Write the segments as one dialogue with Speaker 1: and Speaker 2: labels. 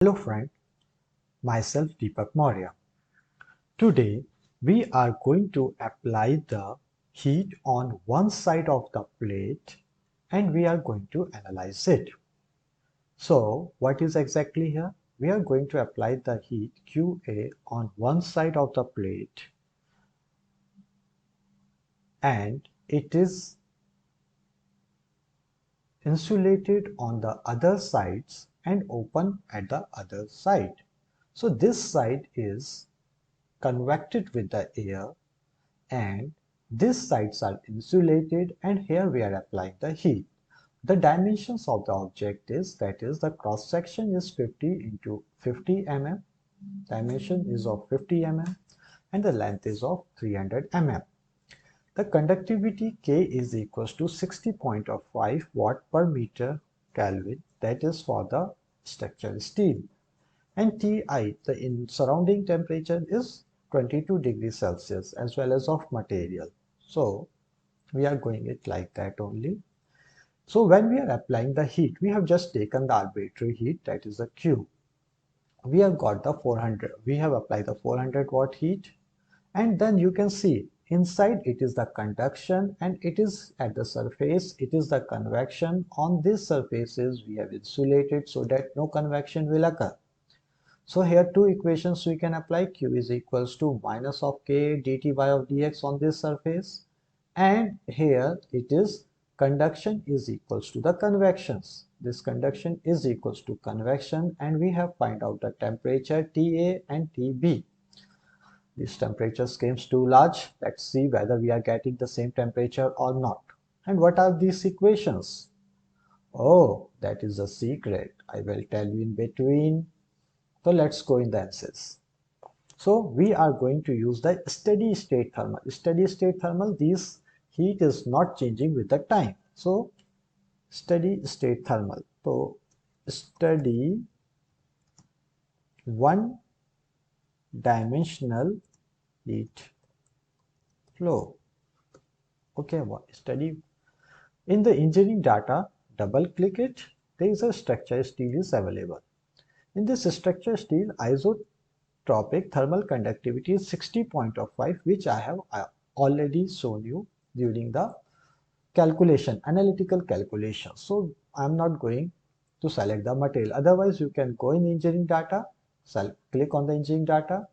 Speaker 1: Hello friend, myself Deepak Maurya. Today we are going to apply the heat on one side of the plate and we are going to analyze it. So what is exactly here? We are going to apply the heat QA on one side of the plate and it is insulated on the other sides and open at the other side. So this side is convected with the air and these sides are insulated, and here we are applying the heat. The dimensions of the object is, that is, the cross section is 50 into 50 mm, dimension is of 50 mm, and the length is of 300 mm. The conductivity K is equals to 60.5 watt per meter Kelvin, that is for the structural steel, and Ti, the surrounding temperature, is 22 degrees Celsius as well as of material. So we are going it like that only. So when we are applying the heat, we have just taken the arbitrary heat, that is the Q. We have got the 400, we have applied the 400 watt heat, and then you can see inside it is the conduction and it is at the surface, it is the convection. On these surfaces we have insulated so that no convection will occur. So here two equations we can apply. Q is equals to minus of K dt by of dx on this surface, and here it is conduction is equals to the convections. This conduction is equals to convection, and we have find out the temperature Ta and Tb. These temperatures seems too large. Let's see whether we are getting the same temperature or not. And what are these equations? Oh, that is a secret. I will tell you in between. So let's go in the answers. So we are going to use the steady state thermal. Steady state thermal, this heat is not changing with the time. So steady state thermal. So steady one dimensional heat flow. Okay, steady. In the engineering data, double click it. There is a structure steel is available. In this structure steel, isotropic thermal conductivity is 60.5, which I have already shown you during the calculation, analytical calculation. So I'm not going to select the material. Otherwise, you can go in engineering data, click on the engineering data.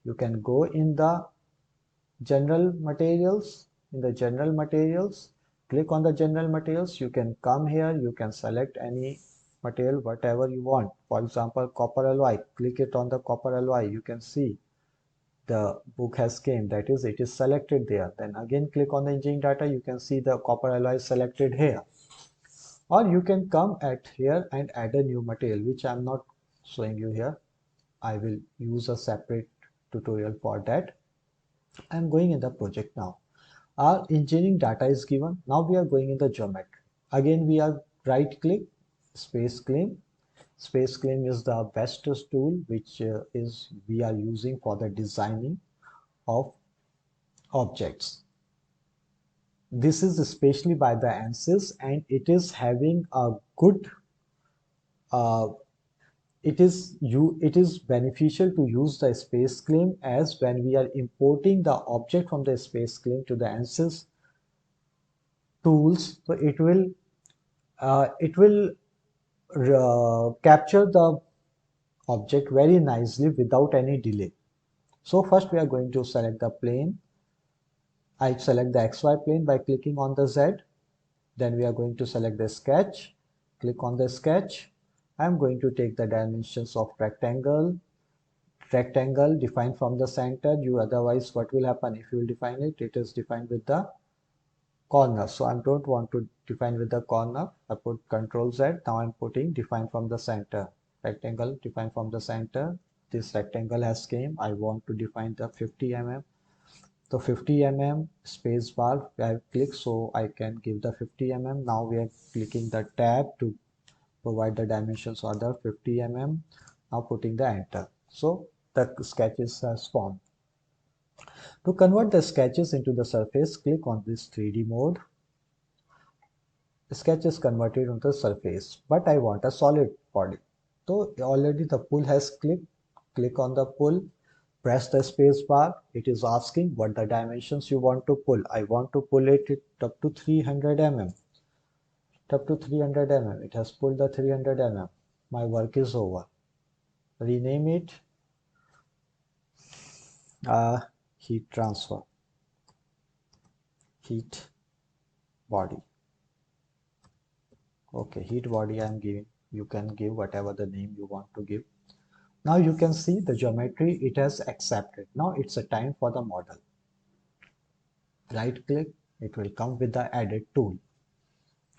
Speaker 1: You can go in the general materials. In the general materials, click on the general materials. You can come here. You can select any material, whatever you want. For example, copper alloy. Click it on the copper alloy. You can see the book has came, that is it is selected there. Then again click on the engineering data, you can see the copper alloy selected here. Or you can come at here and add a new material, which I'm not showing you here. I will use a separate tutorial for that. I'm going in the project now. Our engineering data is given. Now we are going in the geometry. Again we are right click, space claim. Space claim is the best tool which is we are using for the designing of objects. This is especially by the ANSYS, and it is having a good uh, it is beneficial to use the space claim, as when we are importing the object from the space claim to the ANSYS tools, so it will capture the object very nicely without any delay. So first we are going to select the plane. I select the XY plane by clicking on the Z. Then we are going to select the sketch. Click on the sketch. I am going to take the dimensions of rectangle. Rectangle defined from the center. You otherwise what will happen if you will define it? It is defined with the corner. So I don't want to define with the corner. I put Ctrl Z. Now I'm putting define from the center. Rectangle defined from the center. This rectangle has came. I want to define the 50 mm. So 50 mm space bar I have clicked, so I can give the 50 mm. Now we are clicking the tab to provide the dimensions for the 50 mm. Now putting the enter. So the sketches has formed. To convert the sketches into the surface, click on this 3D mode. The sketch is converted onto the surface, but I want a solid body. So already the pull has clicked. Click on the pull, press the space bar. It is asking what the dimensions you want to pull. I want to pull it up to 300 mm. Up to 300 mm. It has pulled the 300 mm. My work is over. Rename it heat transfer, heat body. Okay, heat body I am giving. You can give whatever the name you want to give. Now you can see the geometry it has accepted. Now it's a time for the model. Right click, it will come with the edit tool.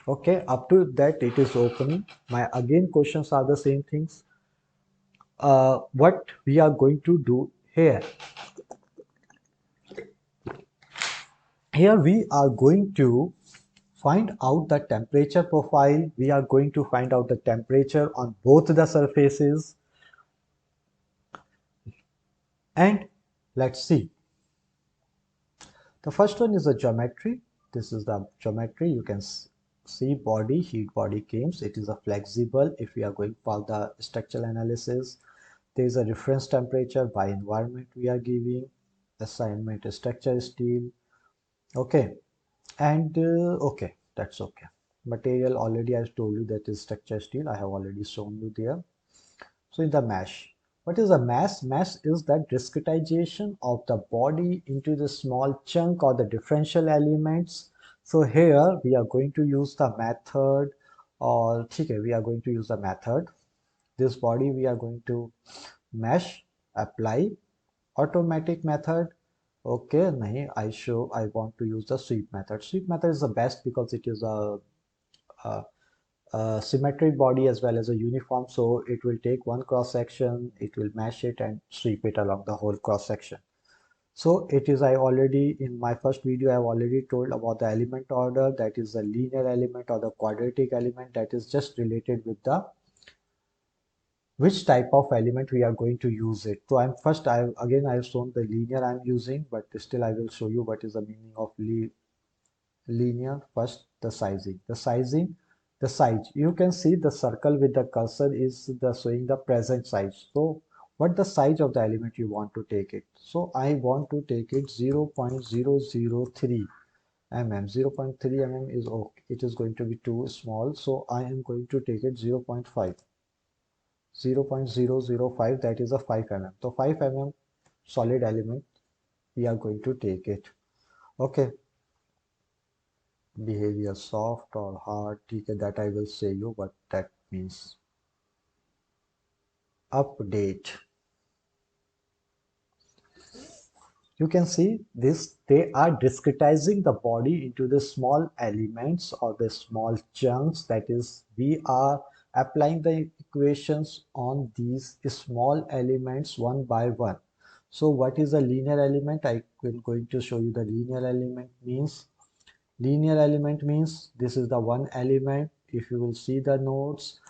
Speaker 1: Okay, up to that it is opening. My again questions are the same things. What we are going to do here. Here we are going to find out the temperature profile. We are going to find out the temperature on both the surfaces. And let's see. The first one is the geometry. This is the geometry. You can see body, heat body claims. It is a flexible. If we are going for the structural analysis, there is a reference temperature by environment we are giving. Assignment structure steel. Okay. And okay, that's okay. Material already I told you that is structure steel. I have already shown you there. So in the mesh, what is a mesh? Mesh is the discretization of the body into the small chunk or the differential elements. So here we are going to use the method, or okay, we are going to use the method. This body we are going to mesh, apply, automatic method. Okay, nahi, I want to use the sweep method. Sweep method is the best because it is a symmetric body as well as a uniform, so it will take one cross section, it will mesh it and sweep it along the whole cross section. So it is, I already in my first video I have already told about the element order, that is the linear element or the quadratic element, that is just related with the which type of element we are going to use it. So I have shown the linear I'm using, but still I will show you what is the meaning of linear. First, the sizing. The size. You can see the circle with the cursor is the showing the present size. So what the size of the element you want to take it. So I want to take it 0.003 mm. 0.3 mm is okay. It is going to be too small. So I am going to take it 0.5. 0.005, that is a 5 mm. So 5 mm solid element we are going to take it. Okay. Behavior soft or hard, ठीक है, that I will say you what that means. Update. You can see this, they are discretizing the body into the small elements or the small chunks, that is we are applying the equations on these small elements one by one. So what is a linear element? I will going to show you the linear element means. Linear element means this is the one element. If you will see the nodes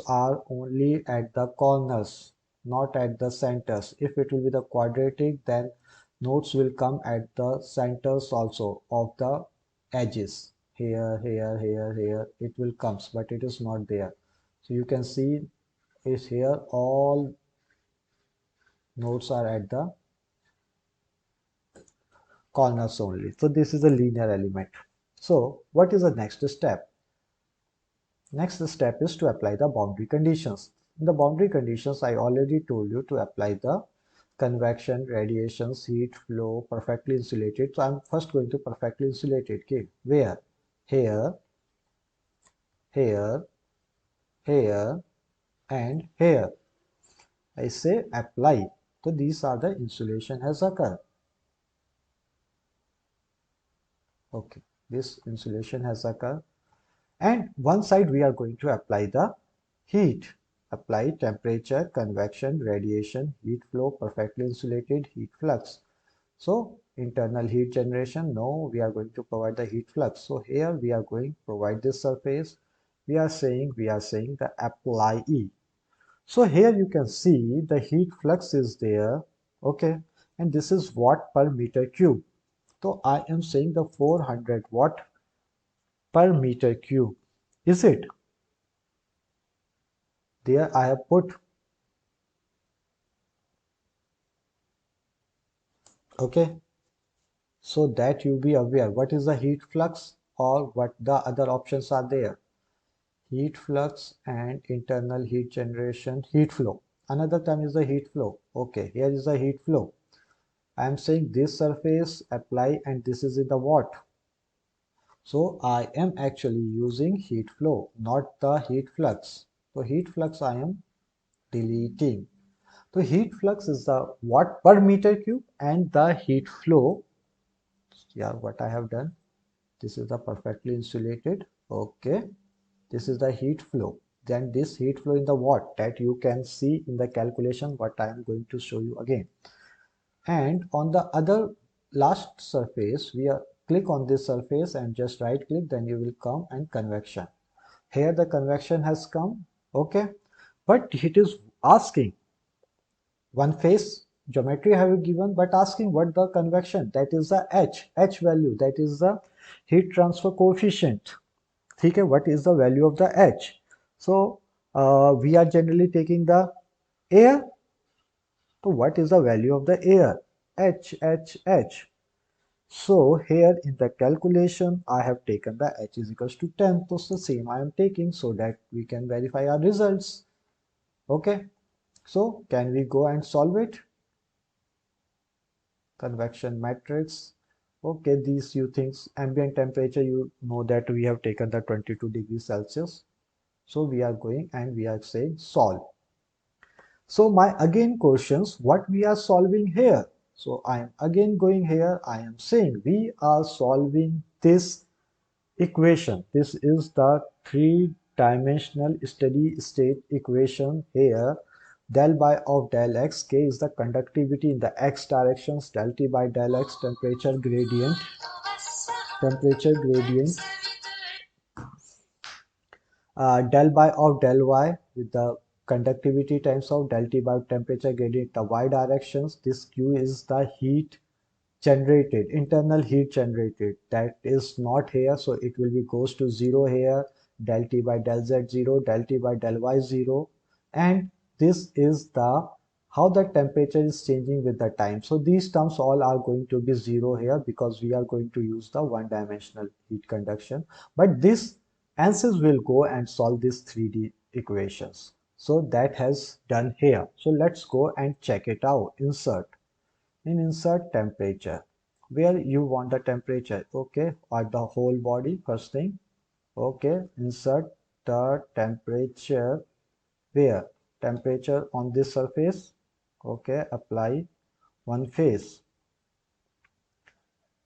Speaker 1: are only at the corners, not at the centers. If it will be the quadratic, then nodes will come at the centers also of the edges. Here, here, here, here, it will comes, but it is not there. So you can see is here all nodes are at the corners only. So this is a linear element. So what is the next step? Next step is to apply the boundary conditions. In the boundary conditions, I already told you to apply the convection, radiations, heat, flow, perfectly insulated. So I'm first going to perfectly insulated. Okay, where? Here, here, here, and here. I say apply. So these are the insulation has occurred. Okay, this insulation has occurred. And one side we are going to apply the heat. Apply temperature, convection, radiation, heat flow, perfectly insulated, heat flux. So internal heat generation, no, we are going to provide the heat flux. So here we are going to provide this surface. We are saying the apply E. So here you can see the heat flux is there. Okay. And this is watt per meter cube. So I am saying the 400 watt per meter cube. Is it? There I have put, okay, so that you be aware what is the heat flux or what the other options are there. Heat flux and internal heat generation, heat flow. Another term is the heat flow. Okay, here is the heat flow. I am saying this surface apply and this is in the what. So I am actually using heat flow, not the heat flux. So heat flux I am deleting. So heat flux is the watt per meter cube and the heat flow. Yeah, what I have done. This is the perfectly insulated. Okay. This is the heat flow. Then this heat flow in the watt that you can see in the calculation what I am going to show you again. And on the other last surface, we are click on this surface and just right click, then you will come and convection. Here the convection has come, okay, but it is asking one phase geometry have you given, but asking what the convection, that is the h value, that is the heat transfer coefficient. Okay, what is the value of the h? So we are generally taking the air. So what is the value of the air? H. So here in the calculation, I have taken the h is equals to 10. So the same I am taking so that we can verify our results. Okay. So can we go and solve it? Convection matrix. Okay, these few things. Ambient temperature, you know that we have taken the 22 degrees Celsius. So we are going and we are saying solve. So my again questions, what we are solving here? So I am again going here. I am saying we are solving this equation. This is the three-dimensional steady state equation here. Del by of del x, k is the conductivity in the x directions, del t by del x temperature gradient, del by of del y with the conductivity times of del t by temperature gradient the y directions. This q is the heat generated, internal heat generated, that is not here, so it will be goes to 0 here, del t by del z 0, del t by del y 0, and this is the how the temperature is changing with the time. So these terms all are going to be 0 here because we are going to use the one-dimensional heat conduction, but this ANSYS will go and solve these 3D equations. So that has done here. So let's go and check it out. Insert temperature, where you want the temperature, okay, or the whole body first thing. Okay, insert the temperature, where temperature on this surface. Okay, apply one phase.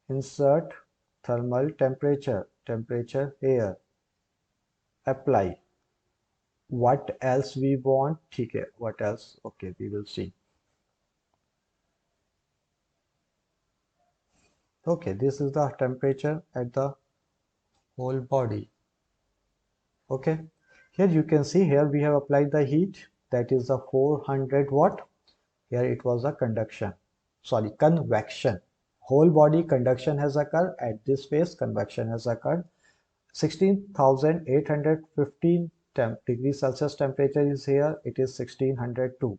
Speaker 1: Insert thermal temperature here, apply. What else we want? Okay, what else? Okay, we will see. Okay, this is the temperature at the whole body. Okay, here you can see, here we have applied the heat, that is the 400 watt. Here it was a convection. Whole body conduction has occurred. At this phase convection has occurred. 16,815 degrees Celsius temperature is here. It is 1602.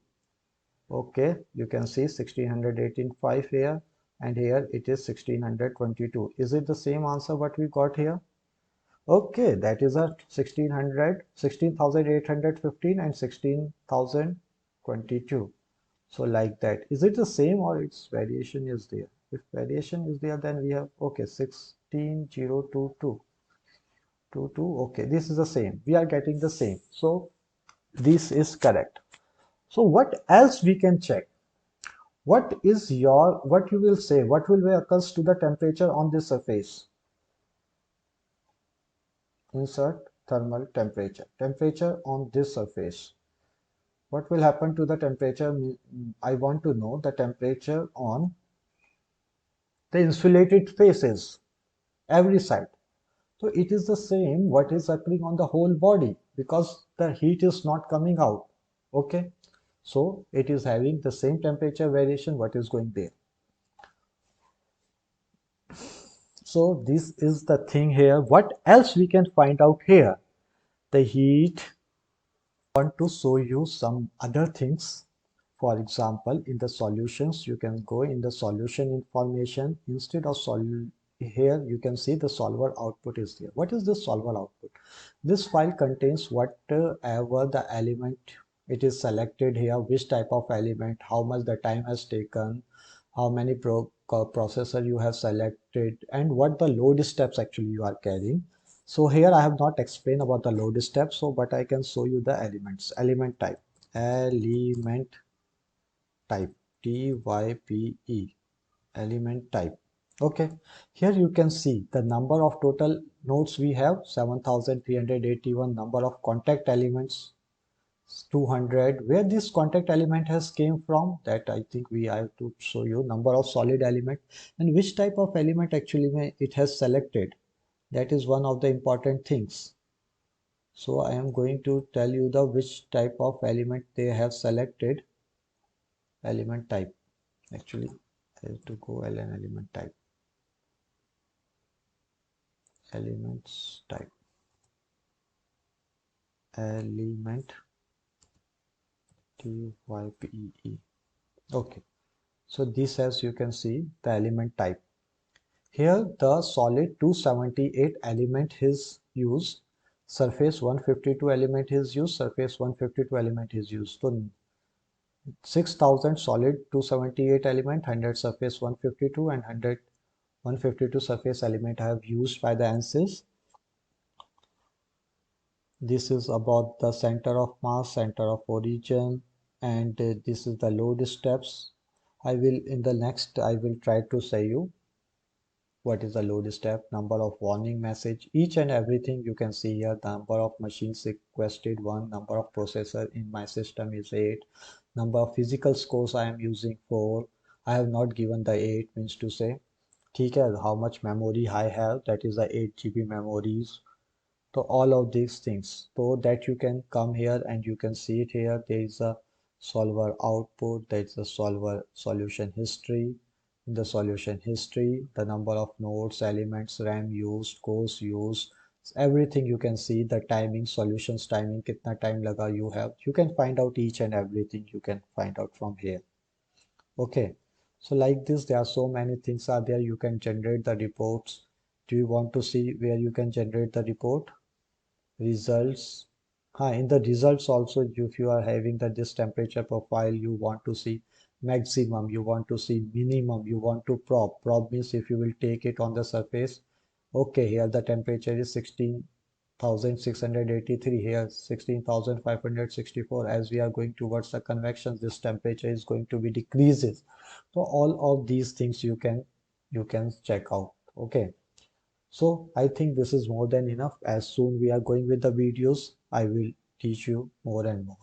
Speaker 1: Okay, you can see 1618.5 here, and here it is 1622. Is it the same answer what we got here? Okay, that is a 16,815 and 16,022. So like that. Is it the same or its variation is there? If variation is there, then we have, okay, 16,022. Okay, this is the same. We are getting the same. So this is correct. So what else we can check? What you will say, what will be occurs to the temperature on this surface? Insert thermal temperature on this surface. What will happen to the temperature? I want to know the temperature on the insulated faces, every side. So it is the same what is occurring on the whole body because the heat is not coming out. Okay, so it is having the same temperature variation what is going there. So this is the thing here. What else we can find out here? The heat want to show you some other things. For example, in the solutions, you can go in the solution information. Instead of here, you can see the solver output is here. What is the solver output? This file contains whatever the element it is selected here, which type of element, how much the time has taken, how many processor you have selected, and what the load steps actually you are carrying. So here I have not explained about the load steps, so but I can show you the elements. Element type, element type, type, element type. Okay, here you can see the number of total nodes we have, 7381. Number of contact elements, 200. Where this contact element has came from, that I think we have to show you. Number of solid element and which type of element actually it has selected. That is one of the important things. So I am going to tell you the which type of element they have selected. Element type, actually I have to go an element type, elements type, element type. Okay, so this, as you can see, the element type. Here the solid 278 element is used, surface 152 element is used, surface 152 element is used. So 6000 solid 278 element, 100 surface 152, and 152 surface element I have used by the ANSYS. This is about the center of mass, center of origin, and this is the load steps. I will in the next I will try to say you what is the load step, number of warning message, each and everything you can see here. The number of machines requested 1, number of processor in my system is 8, number of physical scores I am using 4. I have not given the 8, means to say ठीक है, how much memory I have, that is the 8 GB memories. So all of these things, so that you can come here and you can see it here. There is a solver output, there is a solver solution history. In the solution history, the number of nodes, elements, RAM used, cores used, everything you can see. The timing, solutions timing, kitna time laga you have. You can find out each and everything you can find out from here. Okay, so like this, there are so many things are there. You can generate the reports. Do you want to see where you can generate the report? Results. In the results also, if you are having this temperature profile, you want to see maximum, you want to see minimum, you want to prop means if you will take it on the surface. Okay, here the temperature is 16,683, here 16,564. As we are going towards the convection, this temperature is going to be decreases. So all of these things you can check out. Okay, so I think this is more than enough. As soon we are going with the videos, I will teach you more and more.